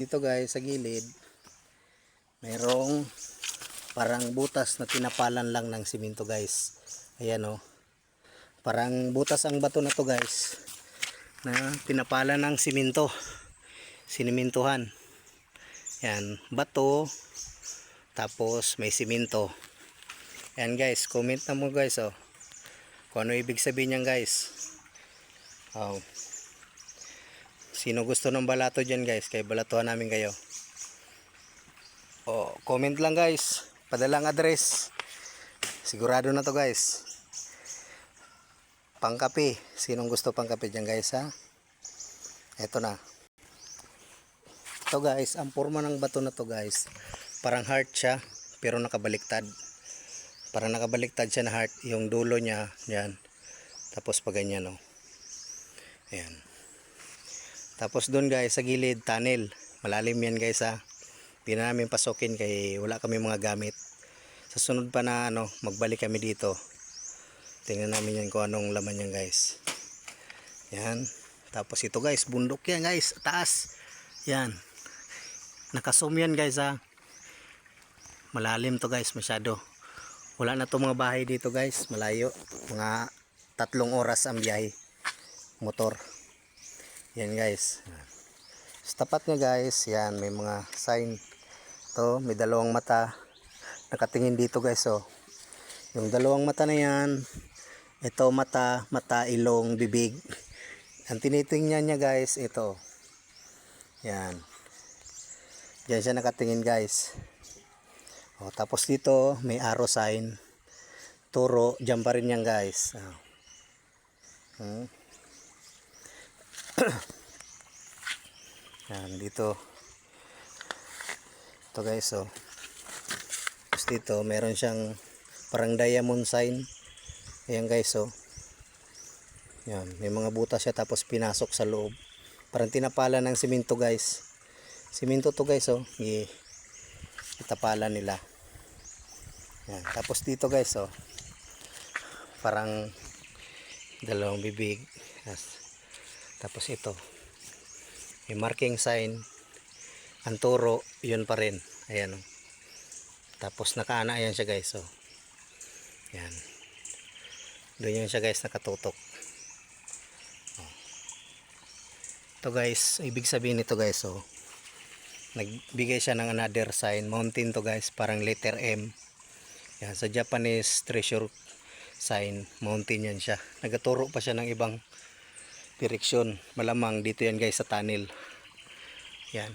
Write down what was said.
Dito guys sa gilid mayroong parang butas na tinapalan lang ng simento guys. Ayan o, parang butas ang bato na to guys na tinapalan ng simento, sinimintuhan. Yan, bato tapos may simento. Yan guys, comment na mo guys kung ano ibig sabihin niyan guys. Sino gusto ng balato dyan guys, kay balatuhan namin kayo. Comment lang guys, padalang address. Sigurado na to guys. Pangkape, sinong gusto pangkape dyan guys ha. Eto na. Ito guys, ang forma ng bato na to guys, parang heart siya pero nakabaliktad. Parang nakabaliktad siya na heart, yung dulo niya yan. Tapos pa ganyan o. Ayan. Tapos doon guys sa gilid tunnel, malalim yan guys ha. Hindi na namin pasukin kay wala kami mga gamit. Sa sunod pa na magbalik kami dito, tingnan namin yan kung anong laman yan guys. Yan. Tapos ito guys, bundok yan guys, taas. Yan. Nakazoom yan guys ha. Malalim to guys masyado. Wala na to mga bahay dito guys, malayo. Mga 3 oras ang biyahe motor. Yan guys. Sa tapat niya guys, yan may mga sign. To, may dalawang mata nakatingin dito guys Yung dalawang mata na yan, ito mata, ilong, bibig. Ang tinitingnan niya guys, ito. Yan. Diyan siya nakatingin guys. Tapos dito may arrow sign. Turo, diyan pa rin yan guys. Yan dito. Ito guys Tapos dito meron siyang parang diamond sign. Ayan guys Yan, may mga butas siya tapos pinasok sa loob. Parang tinapalan ng simento guys. Simento to guys itapalan nila. Yan, tapos dito guys parang dalawang bibig. Tapos ito may marking sign. Ang turo yun pa rin. Ayan Tapos nakaana yan siya guys yan. Doon yun siya guys nakatutok. Ito guys, ibig sabihin nito guys nagbigay siya ng another sign. Mountain to guys, parang letter M. Yan, sa Japanese treasure sign, mountain yan siya. Nagaturo pa siya ng ibang direksyon. Malamang dito yan guys sa tunnel. Yan.